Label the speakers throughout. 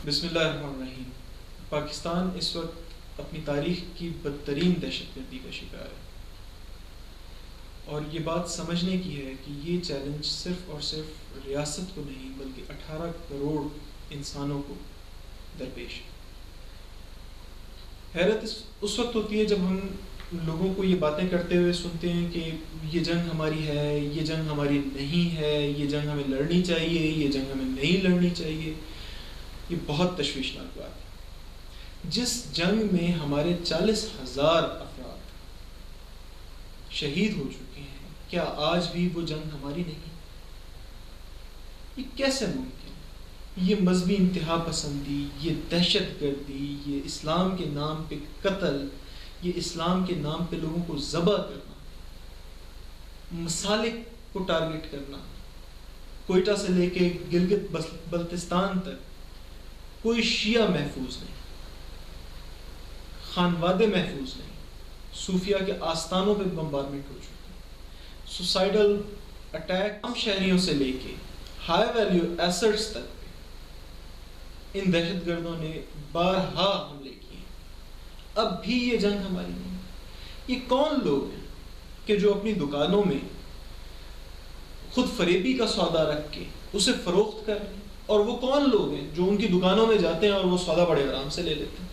Speaker 1: بسم اللہ الرحمن الرحیم۔ پاکستان اس وقت اپنی تاریخ کی بدترین دہشت گردی کا شکار ہے، اور یہ بات سمجھنے کی ہے کہ یہ چیلنج صرف اور صرف ریاست کو نہیں بلکہ 18 کروڑ انسانوں کو درپیش ہے۔ حیرت اس وقت ہوتی ہے جب ہم لوگوں کو یہ باتیں کرتے ہوئے سنتے ہیں کہ یہ جنگ ہماری ہے، یہ جنگ ہماری نہیں ہے، یہ جنگ ہمیں لڑنی چاہیے، یہ جنگ ہمیں نہیں لڑنی چاہیے۔ یہ بہت تشویشناک بات ہے۔ جس جنگ میں ہمارے 40,000 افراد شہید ہو چکے ہیں، کیا آج بھی وہ جنگ ہماری نہیں؟ یہ کیسے ممکن ہے؟ یہ مذہبی انتہا پسندی، یہ دہشت گردی، یہ اسلام کے نام پہ قتل، یہ اسلام کے نام پہ لوگوں کو ذبح کرنا، مسالک کو ٹارگٹ کرنا، کوئٹہ سے لے کے گلگت بلتستان تک کوئی شیعہ محفوظ نہیں، خانوادے محفوظ نہیں، صوفیہ کے آستانوں پہ بمبارمنٹ ہو چکے ہیں، سوسائڈل اٹیک عام شہریوں سے لے کے ہائی ویلیو ایسٹس تک پہ ان دہشت گردوں نے بارہا حملے کیے ہیں۔ اب بھی یہ جنگ ہماری نہیں۔ یہ کون لوگ ہیں کہ جو اپنی دکانوں میں خود فریبی کا سودا رکھ کے اسے فروخت کر رہے ہیں، اور وہ کون لوگ ہیں جو ان کی دکانوں میں جاتے ہیں اور وہ سودا بڑے آرام سے لے لیتے ہیں؟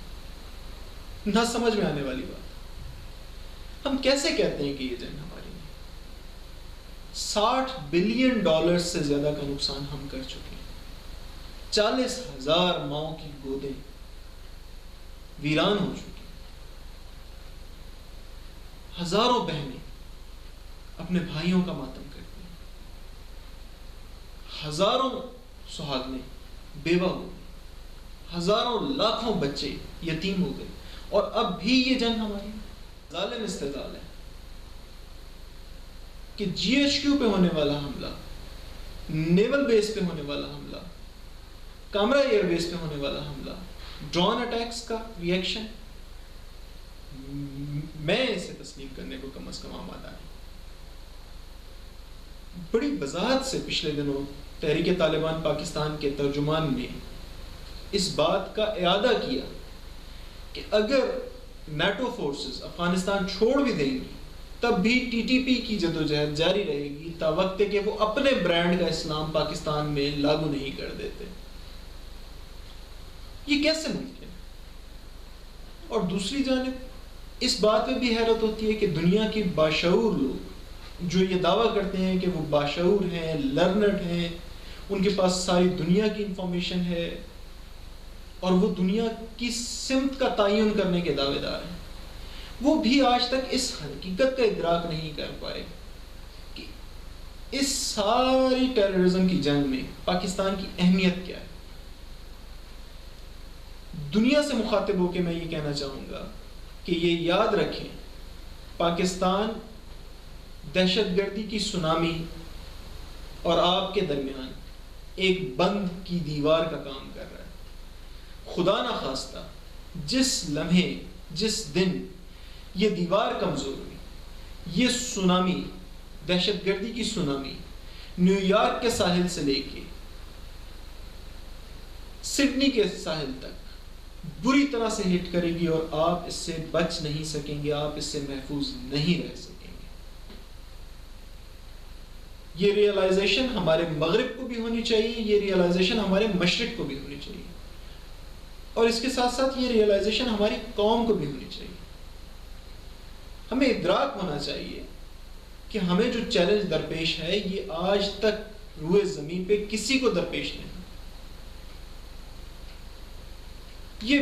Speaker 1: نہ سمجھ میں آنے والی بات۔ ہم کیسے کہتے ہیں کہ یہ جنگ ہماری نہیں؟ $60 بلین سے زیادہ کا نقصان ہم کر چکے ہیں۔ 40,000 ماؤں کی گودیں ویران ہو چکی ہیں۔ ہزاروں بہنیں اپنے بھائیوں کا ماتم کرتی ہیں۔ ہزاروں سہاگنیں بیوہ ہو گئی، ہزاروں لاکھوں بچے یتیم ہو گئے، اور اب بھی یہ جنگ ہماری ظالم استدلال ہے کہ جی ایچ کیو پہ ہونے والا حملہ، نیول بیس پہ ہونے والا حملہ، کامرا ایئر بیس پہ ہونے والا حملہ، ڈرون اٹیکس کا ریئیکشن، میں اسے تسلیم کرنے کو کم از کم آمادہ ہے۔ بڑی وضاحت سے پچھلے دنوں تحریک طالبان پاکستان کے ترجمان نے اس بات کا اعادہ کیا کہ اگر نیٹو فورسز افغانستان چھوڑ بھی دیں گی تب بھی ٹی ٹی پی کی جدوجہد جاری رہے گی تا وقت کہ وہ اپنے برانڈ کا اسلام پاکستان میں لاگو نہیں کر دیتے۔ یہ کیسے ممکن ہے؟ اور دوسری جانب اس بات میں بھی حیرت ہوتی ہے کہ دنیا کے باشعور لوگ جو یہ دعویٰ کرتے ہیں کہ وہ باشعور ہیں، لرنڈ ہیں، ان کے پاس ساری دنیا کی انفارمیشن ہے، اور وہ دنیا کی سمت کا تعین کرنے کے دعوے دار ہیں، وہ بھی آج تک اس حقیقت کا ادراک نہیں کر پائے کہ اس ساری ٹیررزم کی جنگ میں پاکستان کی اہمیت کیا ہے۔ دنیا سے مخاطب ہو کے میں یہ کہنا چاہوں گا کہ یہ یاد رکھیں، پاکستان دہشت گردی کی سونامی اور آپ کے درمیان ایک بند کی دیوار کا کام کر رہا ہے۔ خدا نہ خواستہ جس لمحے، جس دن یہ دیوار کمزور ہوئی، یہ سونامی، دہشت گردی کی سونامی نیو یارک کے ساحل سے لے کے سڈنی کے ساحل تک بری طرح سے ہٹ کرے گی، اور آپ اس سے بچ نہیں سکیں گے، آپ اس سے محفوظ نہیں رہ سکیں گے۔ یہ ریئلائزیشن ہمارے مغرب کو بھی ہونی چاہیے، یہ ریئلائزیشن ہمارے مشرق کو بھی ہونی چاہیے، اور اس کے ساتھ ساتھ یہ ریئلائزیشن ہماری قوم کو بھی ہونی چاہیے۔ ہمیں ادراک ہونا چاہیے کہ ہمیں جو چیلنج درپیش ہے یہ آج تک روئے زمین پہ کسی کو درپیش نہیں۔ یہ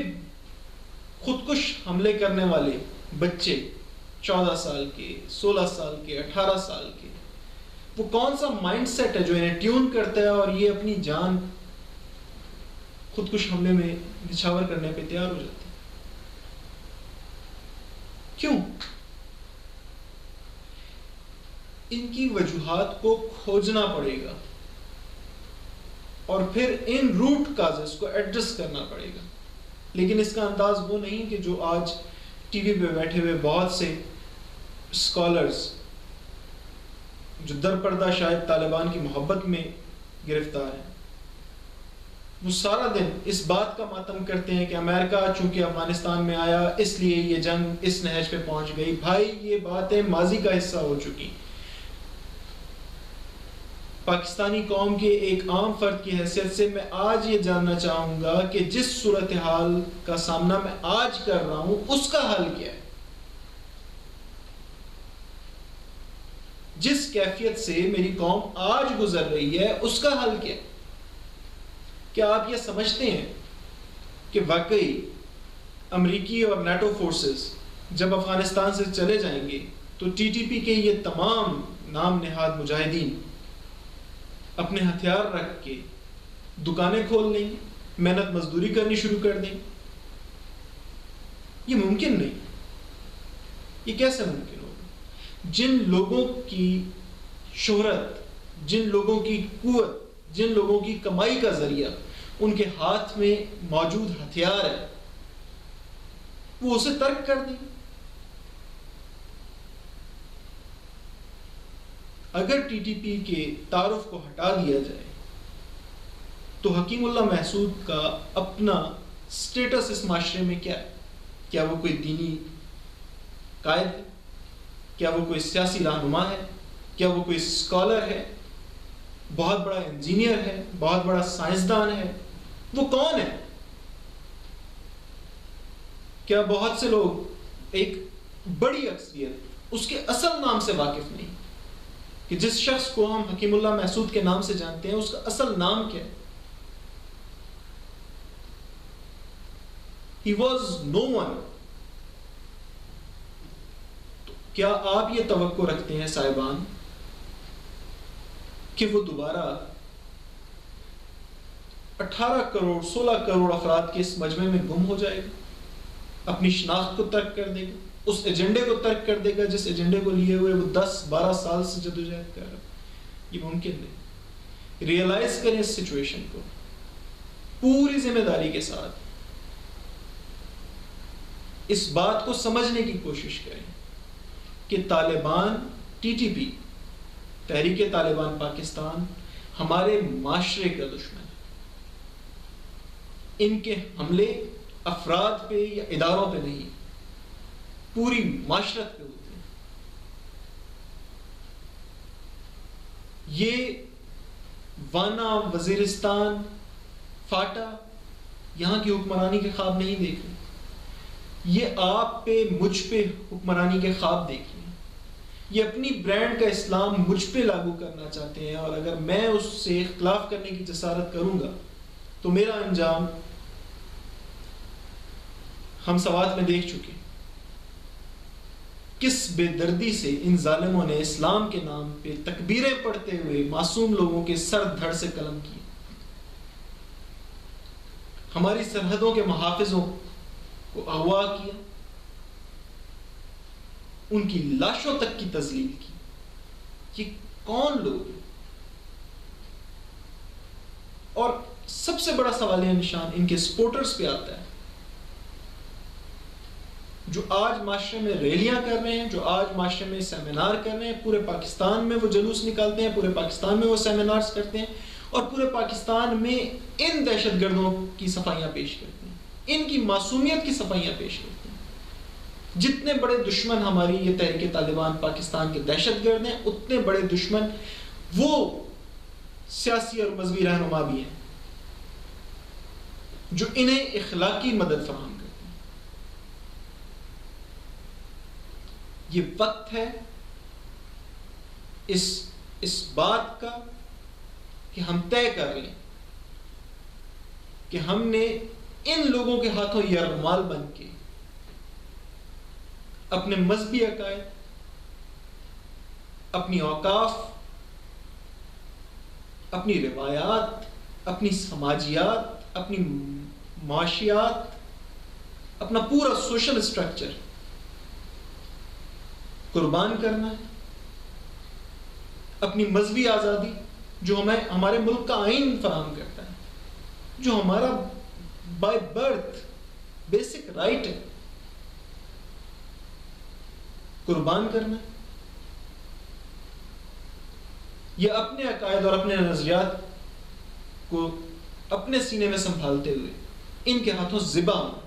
Speaker 1: خودکش حملے کرنے والے بچے 14 سال کے، 16 سال کے، 18 سال کے، وہ کون سا مائنڈ سیٹ ہے جو انہیں ٹیون کرتا ہے اور یہ اپنی جان خودکش حملے میں نچھاور کرنے پہ تیار ہو جاتے ہیں؟ کیوں؟ ان کی وجوہات کو کھوجنا پڑے گا، اور پھر ان روٹ کازز کو ایڈریس کرنا پڑے گا۔ لیکن اس کا انداز وہ نہیں کہ جو آج ٹی وی پہ بیٹھے ہوئے بہت سے اسکالرز جو در پردہ شاید طالبان کی محبت میں گرفتار ہیں، وہ سارا دن اس بات کا ماتم کرتے ہیں کہ امریکہ چونکہ افغانستان میں آیا اس لیے یہ جنگ اس نہج پہ پہنچ گئی. بھائی یہ باتیں ماضی کا حصہ ہو چکی. پاکستانی قوم کے ایک عام فرد کی حیثیت سے میں آج یہ جاننا چاہوں گا کہ جس صورتحال کا سامنا میں آج کر رہا ہوں اس کا حل کیا ہے. جس کیفیت سے میری قوم آج گزر رہی ہے اس کا حل کیا ہے. کیا آپ یہ سمجھتے ہیں کہ واقعی امریکی اور نیٹو فورسز جب افغانستان سے چلے جائیں گے تو ٹی ٹی پی کے یہ تمام نام نہاد مجاہدین اپنے ہتھیار رکھ کے دکانیں کھول لیں گے, محنت مزدوری کرنی شروع کر دیں گے؟ یہ ممکن نہیں. یہ کیسے ممکن ہوگا؟ جن لوگوں کی شہرت, جن لوگوں کی قوت, جن لوگوں کی کمائی کا ذریعہ ان کے ہاتھ میں موجود ہتھیار ہے, وہ اسے ترک کر دیں. اگر ٹی ٹی پی کے تعارف کو ہٹا دیا جائے تو حکیم اللہ محسود کا اپنا سٹیٹس اس معاشرے میں کیا ہے؟ کیا وہ کوئی دینی قائد ہے؟ کیا وہ کوئی سیاسی رہنما ہے؟ کیا وہ کوئی اسکالر ہے؟ بہت بڑا انجینئر ہے؟ بہت بڑا سائنسدان ہے؟ وہ کون ہے؟ کیا بہت سے لوگ, ایک بڑی اکثریت اس کے اصل نام سے واقف نہیں کہ جس شخص کو ہم حکیم اللہ محسود کے نام سے جانتے ہیں اس کا اصل نام کیا ہے؟ He was no one. تو کیا آپ یہ توقع رکھتے ہیں صاحبان کہ وہ دوبارہ 18 کروڑ 16 کروڑ افراد کے اس مجمع میں گم ہو جائے گا, اپنی شناخت کو ترک کر دے گا, اس ایجنڈے کو ترک کر دے گا جس ایجنڈے کو لیے ہوئے وہ 10-12 سال سے جدوجہد کر رہا ہے؟ یہ ممکن نہیں. ریئلائز کریں اس سچویشن کو پوری ذمہ داری کے ساتھ, اس بات کو سمجھنے کی کوشش کریں کہ طالبان, ٹی ٹی پی, تحریک طالبان پاکستان ہمارے معاشرے کا دشمن ہے. ان کے حملے افراد پہ یا اداروں پہ نہیں, پوری معاشرت پہ ہوتے ہیں. یہ وانا, وزیرستان, فاٹا یہاں کی حکمرانی کے خواب نہیں دیکھ رہے, یہ آپ پہ مجھ پہ حکمرانی کے خواب دیکھ رہے ہیں. یہ اپنی برانڈ کا اسلام مجھ پہ لاگو کرنا چاہتے ہیں, اور اگر میں اس سے اختلاف کرنے کی جسارت کروں گا تو میرا انجام ہم سوات میں دیکھ چکے. کس بے دردی سے ان ظالموں نے اسلام کے نام پہ تکبیریں پڑھتے ہوئے معصوم لوگوں کے سر دھڑ سے قلم کیے, ہماری سرحدوں کے محافظوں کو اغوا کیا, ان کی لاشوں تک کی تذلیل کی. یہ کون لوگ ہیں؟ اور سب سے بڑا سوالیہ نشان ان کے سپورٹرز پہ آتا ہے, جو آج معاشرے میں ریلیاں کر رہے ہیں, جو آج معاشرے میں سیمینار کر رہے ہیں. پورے پاکستان میں وہ جلوس نکالتے ہیں, پورے پاکستان میں وہ سیمینارز کرتے ہیں, اور پورے پاکستان میں ان دہشت گردوں کی صفائیاں پیش کرتے ہیں, ان کی معصومیت کی صفائیاں پیش کرتے ہیں. جتنے بڑے دشمن ہماری یہ تحریک طالبان پاکستان کے دہشت گرد ہیں, اتنے بڑے دشمن وہ سیاسی اور مذہبی رہنما بھی ہیں جو انہیں اخلاقی مدد فراہم کرتے ہیں. یہ وقت ہے اس بات کا کہ ہم طے کر لیں کہ ہم نے ان لوگوں کے ہاتھوں یرغمال بن کے اپنے مذہبی عقائد, اپنی اوقاف, اپنی روایات, اپنی سماجیات, اپنی معاشیات, اپنا پورا سوشل اسٹرکچر قربان کرنا ہے. اپنی مذہبی آزادی جو ہمیں ہمارے ملک کا آئین فراہم کرتا ہے, جو ہمارا بائی برتھ بیسک رائٹ ہے, قربان کرنا ہے. یہ اپنے عقائد اور اپنے نظریات کو اپنے سینے میں سنبھالتے ہوئے ان کے ہاتھوں ذبح ہوں